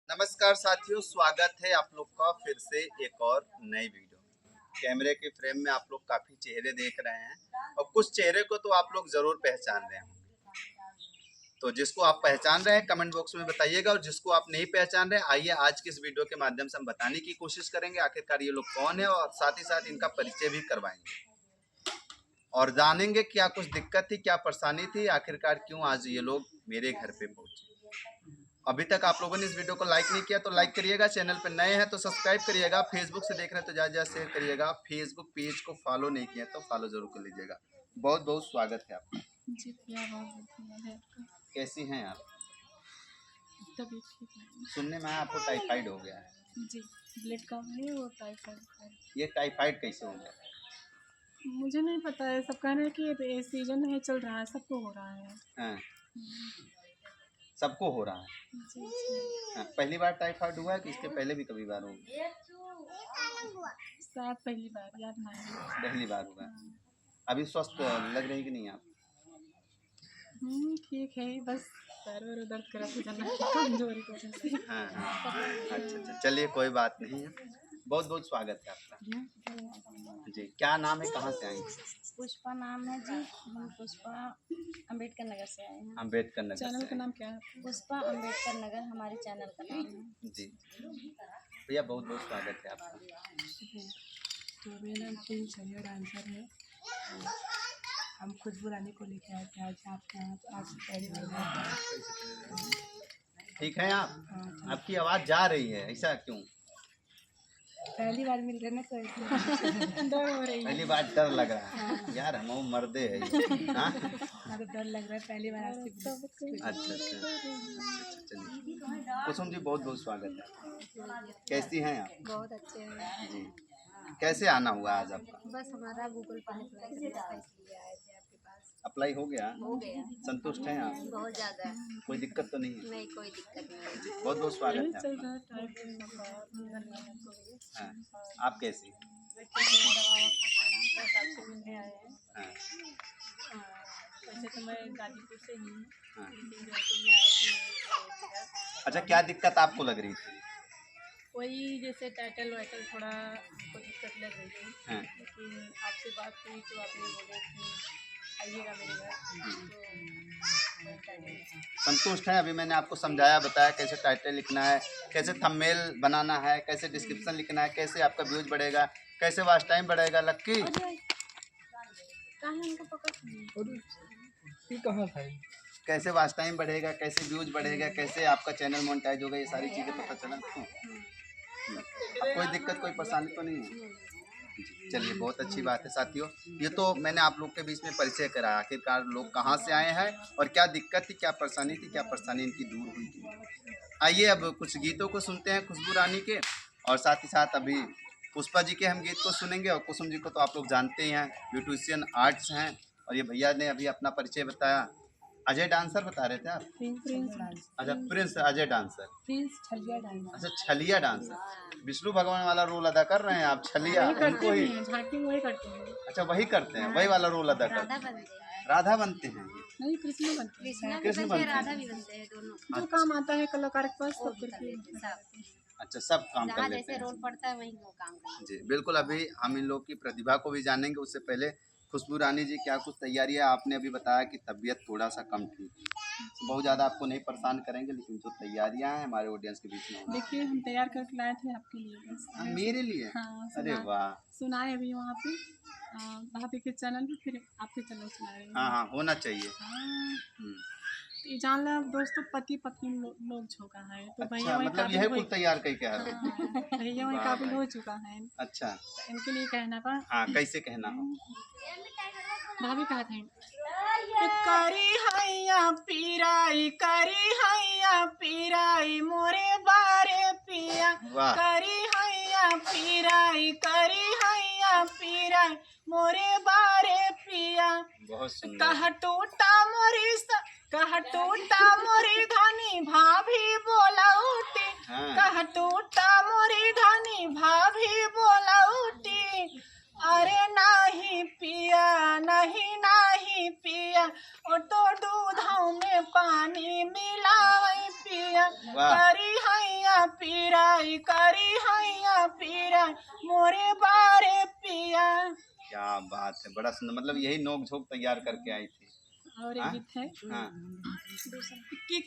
नमस्कार साथियों, स्वागत है आप लोग का फिर से एक और नई वीडियो में। कैमरे के फ्रेम में आप लोग काफी चेहरे देख रहे हैं और कुछ चेहरे को तो आप लोग जरूर पहचान रहे होंगे। तो जिसको आप पहचान रहे हैं कमेंट बॉक्स में बताइएगा, और जिसको आप नहीं पहचान रहे आइए आज की इस वीडियो के माध्यम से हम बताने की कोशिश करेंगे आखिरकार ये लोग कौन है, और साथ ही साथ इनका परिचय भी करवाएंगे और जानेंगे क्या कुछ दिक्कत थी, क्या परेशानी थी, आखिरकार क्यों आज ये लोग मेरे घर पे पहुंचे। अभी तक आप लोगों ने इस वीडियो को लाइक नहीं किया तो लाइक करिएगा, चैनल पर नए हैं तो सब्सक्राइब करिएगा, फेसबुक से देख रहे हैं तो ज़्यादा ज़्यादा शेयर करिएगा, फेसबुक पेज को फॉलो नहीं किया तो फॉलो जरूर कर लीजिएगा। बहुत बहुत स्वागत है आपका। जी बहुत कैसी हैं आप? तबीयत ठीक है। सुनने में आया आपको टाइफाइड हो गया है। जी ब्लड कम है और टाइफाइड है। ये टाइफाइड कैसे हो गया? मुझे नहीं पता है, सब कह रहे हैं कि ये सीजन नहीं चल रहा है, सबको हो रहा है। हाँ, सबको हो रहा है। जी जी हाँ, पहली बार टाइफाइड हुआ है कि इसके पहले भी कभी बार हो गया? शायद पहली बार, याद नहीं। पहली बार हुआ है। अभी स्वस्थ लग रही कि नहीं आप? ठीक है, बस पैर वैर दर्द करा तो कमजोरी की वजह से। हाँ हाँ, अच्छा, चलिए कोई बात नहीं है। बहुत बहुत स्वागत है आपका। जी, क्या नाम है, कहाँ से आई? पुष्पा नाम है जी। हम पुष्पा अम्बेडकर नगर से आए हैं। अम्बेडकर नगर चैनल से का आए। नाम क्या है? पुष्पा अम्बेडकर नगर हमारे चैनल का नाम है। जी भैया, बहुत बहुत स्वागत है आपका। तो मेरा नाम प्रिंस है, डांसर है। हम खुशबू रानी को लेके आए थे आज आपके यहाँ, आज से पहली बार। ठीक है आप? आपकी आवाज़ जा रही है, ऐसा क्यों? पहली बार मिल रहे ना तो डर हो रही है। पहली बार डर लग रहा है यार, हम मर्दे हैं ये। हाँ? तो डर लग रहा है, पहली बार आपसे। अच्छा, चलिए। कुसुम जी, बहुत बहुत स्वागत है। कैसी हैं आप? बहुत अच्छे हैं जी, कैसे आना हुआ आज आपका? बस हमारा गूगल पर अप्लाई करना था, इसलिए आए थे आपके पास। अप्लाई हो गया? हो गया। संतुष्ट हैं आप? बहुत ज़्यादा। कोई दिक्कत तो नहीं है? नहीं, कोई दिक्कत नहीं है। जी, बहुत बहुत स्वागत है आपका। हाँ, आप कैसी? हाँ, वैसे तो मैं गाजीपुर से ही हूँ, हाँ। लेकिन जयपुर में आए थे नहीं। अच्छा, क्या दिक्कत आपको लग रही थी? वही जैसे टाइटल वाइटल थोड़ा हमको दिक्कत लग रही थी, हाँ, लेकिन आपसे बात हुई तो आपने बोले कि आइएगा मेरे घर, तो वही टाइटल। संतुष्ट हैं? अभी मैंने आपको समझाया बताया कैसे टाइटल लिखना है, कैसे थंबनेल बनाना है, कैसे डिस्क्रिप्शन लिखना है, कैसे आपका व्यूज बढ़ेगा, कैसे वॉच टाइम बढ़ेगा। लक्की हमको पकड़ कहाँ था? कैसे वॉच टाइम बढ़ेगा, कैसे व्यूज बढ़ेगा, कैसे आपका चैनल मोनेटाइज होगा, ये सारी चीज़ें पता चला। अब कोई दिक्कत कोई परेशानी तो नहीं है? जी, चलिए बहुत अच्छी बात है साथियों। ये तो मैंने आप लोग के बीच में परिचय कराया, आखिरकार लोग कहाँ से आए हैं और क्या दिक्कत थी, क्या परेशानी थी, क्या परेशानी इनकी दूर हुई थी। आइए अब कुछ गीतों को सुनते हैं खुशबू रानी के, और साथ ही साथ अभी पुष्पा जी के हम गीत को सुनेंगे। और कुसुम जी को तो आप लोग जानते ही हैं, ब्यूटिशियन आर्ट्स हैं। और ये भैया ने अभी अपना परिचय बताया, अजय डांसर बता रहे थे आप? अच्छा, प्रिंस अजय डांसर। छलिया डांस। अच्छा, छलिया डांसर। विष्णु भगवान वाला रोल अदा कर रहे हैं आप, छलिया उनको ही? झांकी वही करते हैं। अच्छा, वही करते हैं, वही वाला रोल अदा करते हैं। राधा बनते हैं ये? नहीं, कृष्ण बनते हैं। कृष्ण बनते हैं, राधा भी बनते हैं, दोनों। जो काम आता है कलाकार के पास वो सब भी कर करके लेते हैं, सब। अच्छा, सब काम कर जहाँ लेते जैसे हैं। रोल पड़ता है वहीं वो काम करते जी बिल्कुल, अभी हम इन लोग की प्रतिभा को भी जानेंगे। उससे पहले खुशबू रानी जी, क्या कुछ तैयारियां? आपने अभी बताया कि तबीयत थोड़ा सा कम थी, बहुत ज़्यादा आपको नहीं परेशान करेंगे, लेकिन जो तैयारियां हैं हमारे ऑडियंस के बीच में होंगी। देखिए, हम तैयार करके लाए थे आपके लिए बस। हाँ, मेरे लिए? हाँ, अरे वाह। सुनाए अभी वहाँ पे भाभी के चैनल पे, फिर आपके चैनल सुना रहे हैं। हाँ हाँ, होना चाहिए। तो ये जान लो दोस्तों, पति पत्नी लोग झोंका है, तो भैया अच्छा, वही मतलब यह कुल तैयार कह कह रहे हैं। भैया वही वाह काबिल भाई। हो चुका है। अच्छा, तो इनके लिए कहना पा। हाँ, कैसे कहना हो? भाभी कहा था करी हैया पीराई, करी हैया पीराई मोरे बारे पिया। वाह। करी हैया पीराई, करी हैया पीराई मोरे बारे पिया। बहुत सुंदर। कह टूटा मोरी धनी भाभी बोला उठी। हाँ। कह टूटा मोरी धनी भाभी बोला उठी। अरे नहीं पिया, नहीं पिया, ओ तो दूधों में पानी मिलाई पिया। वाह। करी हैया करी हैया पीरा मोरे बारे पिया। क्या बात है, बड़ा सुंदर। मतलब यही नोक झोंक तैयार करके आई थी। और हाँ? एक गीत है हाँ कि